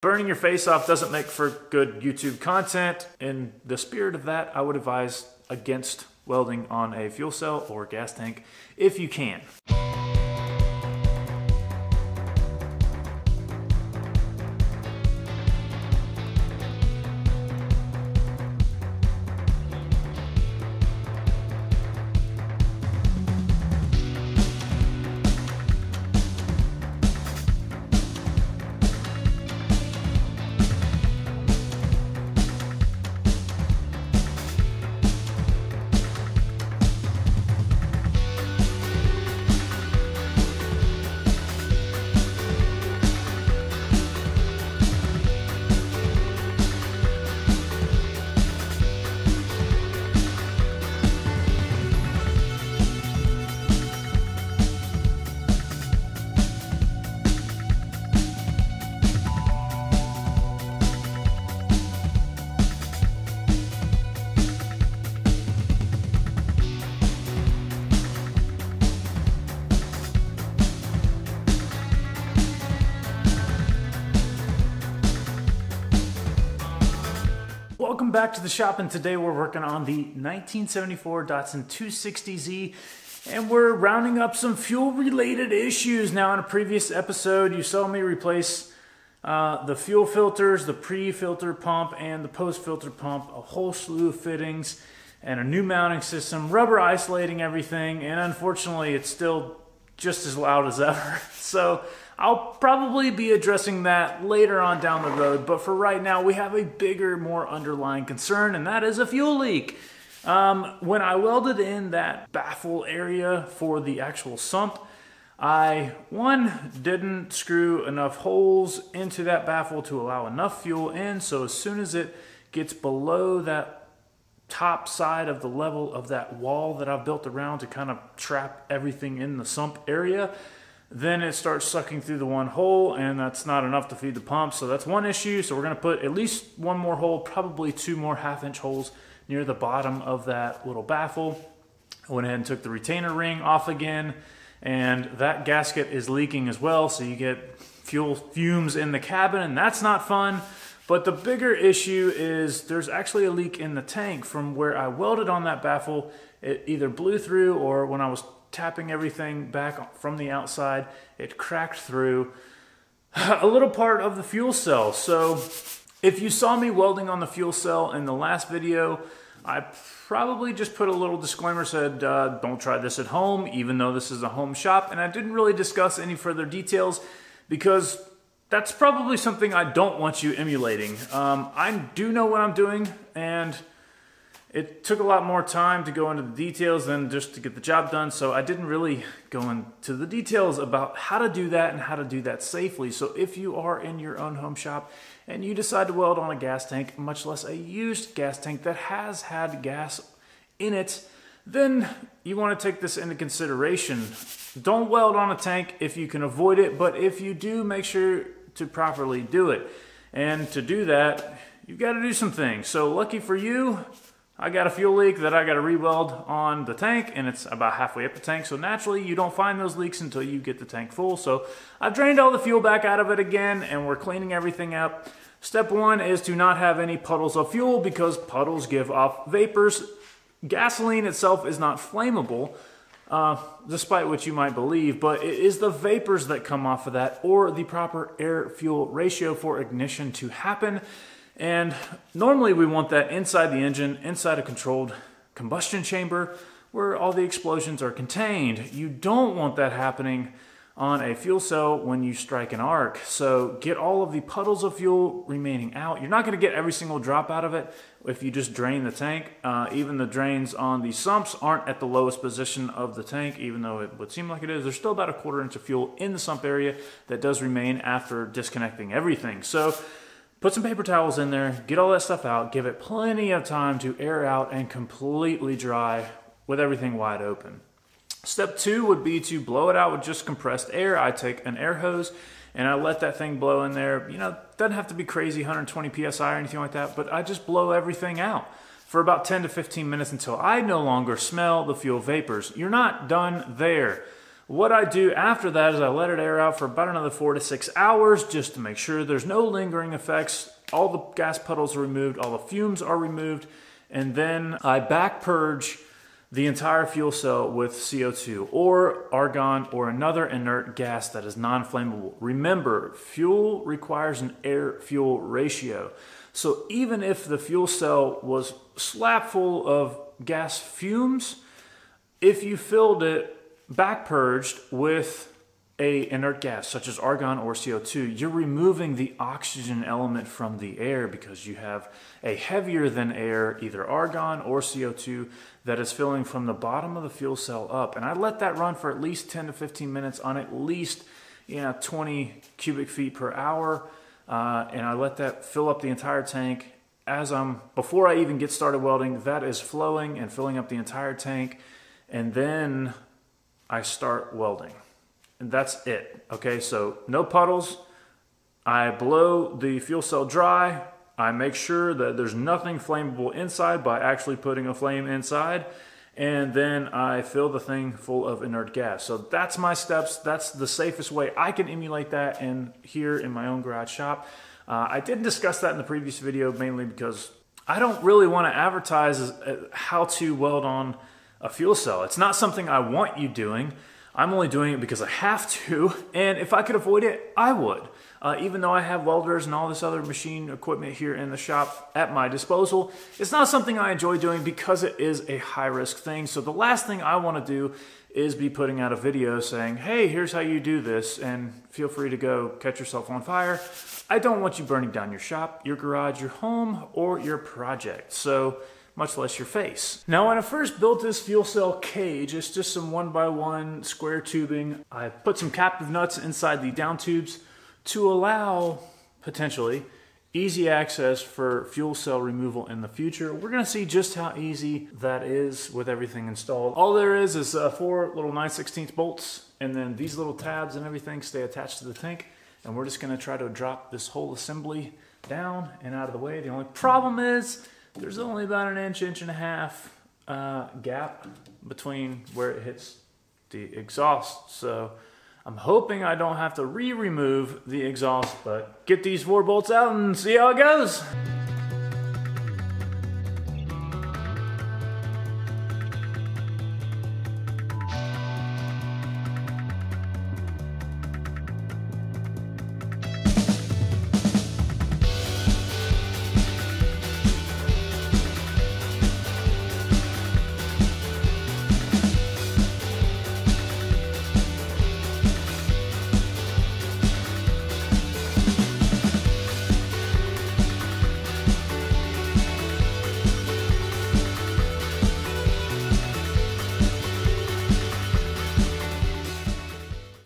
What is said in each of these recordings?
Burning your face off doesn't make for good YouTube content. In the spirit of that, I would advise against welding on a fuel cell or gas tank if you can. Welcome back to the shop, and today we're working on the 1974 Datsun 260Z, and we're rounding up some fuel related issues. Now, in a previous episode you saw me replace the fuel filters, the pre-filter pump and the post-filter pump, a whole slew of fittings and a new mounting system, rubber isolating everything, and unfortunately it's still just as loud as ever. So I'll probably be addressing that later on down the road, but for right now we have a bigger, more underlying concern, and that is a fuel leak. When I welded in that baffle area for the actual sump, I, didn't screw enough holes into that baffle to allow enough fuel in, so as soon as it gets below that top side of the level of that wall that I've built around to kind of trap everything in the sump area, then it starts sucking through the one hole, and that's not enough to feed the pump. So that's one issue. So we're going to put at least one more hole, probably two more half-inch holes near the bottom of that little baffle. I went ahead and took the retainer ring off again, and that gasket is leaking as well, so you get fuel fumes in the cabin, and that's not fun. But the bigger issue is there's actually a leak in the tank from where I welded on that baffle. It either blew through, or when I was tapping everything back from the outside, it cracked through a little part of the fuel cell. So if you saw me welding on the fuel cell in the last video, I probably just put a little disclaimer, said don't try this at home, even though this is a home shop, and I didn't really discuss any further details because that's probably something I don't want you emulating. I do know what I'm doing, and it took a lot more time to go into the details than just to get the job done, so I didn't really go into the details about how to do that and how to do that safely. So if you are in your own home shop and you decide to weld on a gas tank, much less a used gas tank that has had gas in it, then you want to take this into consideration. Don't weld on a tank if you can avoid it, but if you do, make sure to properly do it. And to do that, you've got to do some things. So lucky for you, I got a fuel leak that I got to re-weld on the tank, and it's about halfway up the tank, so naturally you don't find those leaks until you get the tank full. So I've drained all the fuel back out of it again, and we're cleaning everything up. Step one is to not have any puddles of fuel, because puddles give off vapors. Gasoline itself is not flammable, despite what you might believe, but it is the vapors that come off of that, or the proper air-fuel ratio for ignition to happen. And normally we want that inside the engine, inside a controlled combustion chamber where all the explosions are contained. You don't want that happening on a fuel cell when you strike an arc. So get all of the puddles of fuel remaining out. You're not going to get every single drop out of it if you just drain the tank. Even the drains on the sumps aren't at the lowest position of the tank, even though it would seem like it is. There's still about a 1/4 inch of fuel in the sump area that does remain after disconnecting everything. So put some paper towels in there, get all that stuff out, give it plenty of time to air out and completely dry with everything wide open. Step two would be to blow it out with just compressed air. I take an air hose and I let that thing blow in there. You know, it doesn't have to be crazy, 120 PSI or anything like that, but I just blow everything out for about 10 to 15 minutes until I no longer smell the fuel vapors. You're not done there. What I do after that is I let it air out for about another 4 to 6 hours just to make sure there's no lingering effects. All the gas puddles are removed, all the fumes are removed, and then I back purge the entire fuel cell with CO2 or argon or another inert gas that is non-flammable. Remember, fuel requires an air-fuel ratio. So even if the fuel cell was slap full of gas fumes, if you filled it back purged with a inert gas such as argon or CO2, you're removing the oxygen element from the air because you have a heavier than air, either argon or CO2, that is filling from the bottom of the fuel cell up. And I let that run for at least 10 to 15 minutes on at least 20 cubic feet per hour. And I let that fill up the entire tank. Before I even get started welding, that is flowing and filling up the entire tank. And then I start welding. And that's it. Okay, so no puddles. I blow the fuel cell dry. I make sure that there's nothing flammable inside by actually putting a flame inside. And then I fill the thing full of inert gas. So that's my steps. That's the safest way I can emulate that here in my own garage shop. I didn't discuss that in the previous video mainly because I don't really want to advertise how to weld on a fuel cell. It's not something I want you doing. I'm only doing it because I have to, and if I could avoid it, I would. Even though I have welders and all this other machine equipment here in the shop at my disposal, it's not something I enjoy doing because it is a high-risk thing. So the last thing I want to do is be putting out a video saying, hey, here's how you do this, and feel free to go catch yourself on fire. I don't want you burning down your shop, your garage, your home, or your project. So much less your face. Now, when I first built this fuel cell cage, it's just some 1x1 square tubing. I put some captive nuts inside the down tubes to allow, potentially, easy access for fuel cell removal in the future. We're gonna see just how easy that is with everything installed. All there is 4 little 9/16 bolts, and then these little tabs and everything stay attached to the tank, and we're just gonna try to drop this whole assembly down and out of the way. The only problem is there's only about an inch and a half gap between where it hits the exhaust. So I'm hoping I don't have to remove the exhaust, but get these 4 bolts out and see how it goes.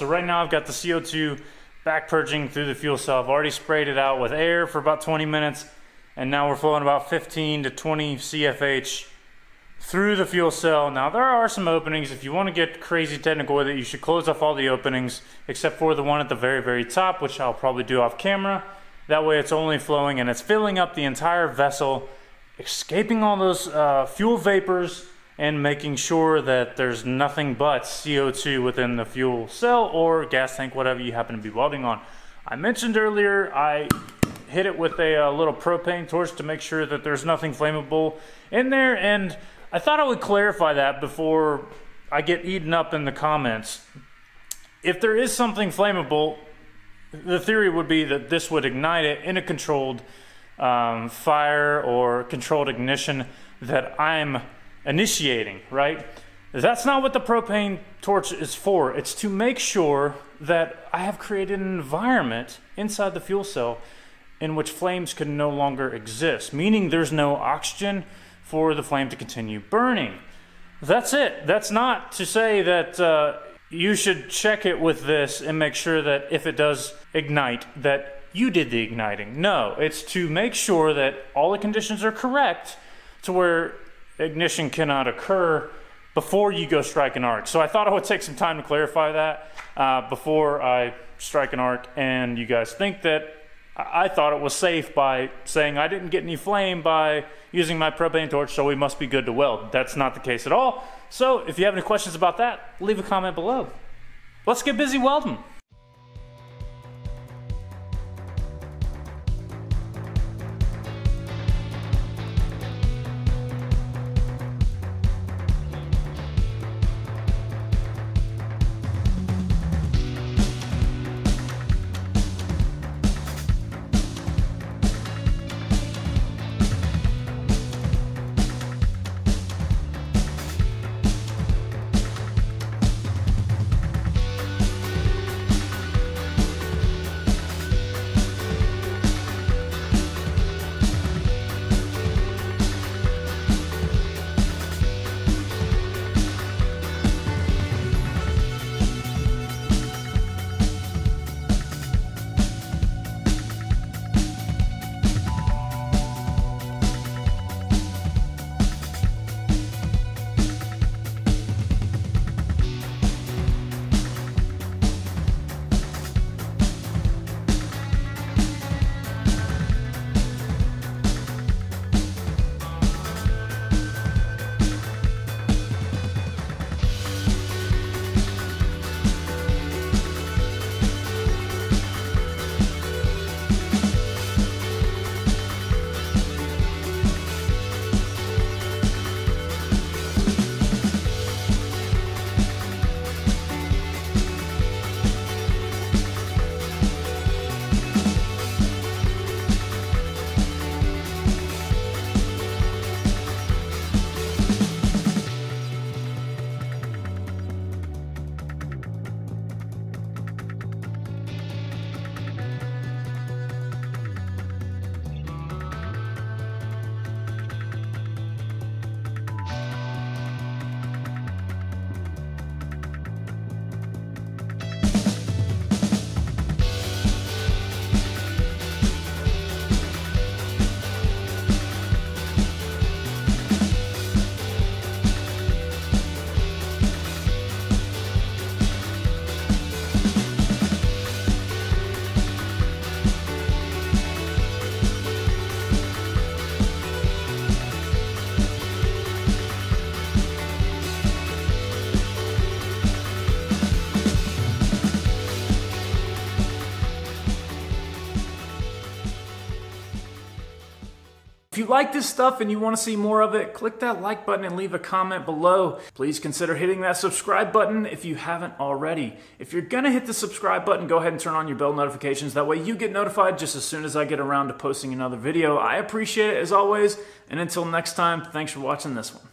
So right now I've got the CO2 back purging through the fuel cell. I've already sprayed it out with air for about 20 minutes, and now we're flowing about 15 to 20 CFH through the fuel cell. Now there are some openings. If you want to get crazy technical with it, you should close off all the openings except for the one at the very top, which I'll probably do off camera. That way it's only flowing and it's filling up the entire vessel, escaping all those fuel vapors, and making sure that there's nothing but CO2 within the fuel cell or gas tank, whatever you happen to be welding on. I mentioned earlier I hit it with a little propane torch to make sure that there's nothing flammable in there, and I thought I would clarify that before I get eaten up in the comments. If there is something flammable, the theory would be that this would ignite it in a controlled fire or controlled ignition that I'm initiating, right? That's not what the propane torch is for. It's to make sure that I have created an environment inside the fuel cell in which flames can no longer exist, meaning there's no oxygen for the flame to continue burning. That's it. That's not to say that you should check it with this and make sure that if it does ignite, that you did the igniting. No, it's to make sure that all the conditions are correct to where ignition cannot occur before you go strike an arc. So I thought I would take some time to clarify that before I strike an arc, and you guys think that I thought it was safe by saying I didn't get any flame by using my propane torch, so we must be good to weld. That's not the case at all. So if you have any questions about that, leave a comment below. Let's get busy welding. If you like this stuff and you want to see more of it, click that like button and leave a comment below. Please consider hitting that subscribe button if you haven't already. If you're going to hit the subscribe button, go ahead and turn on your bell notifications. That way you get notified just as soon as I get around to posting another video. I appreciate it as always. And until next time, thanks for watching this one.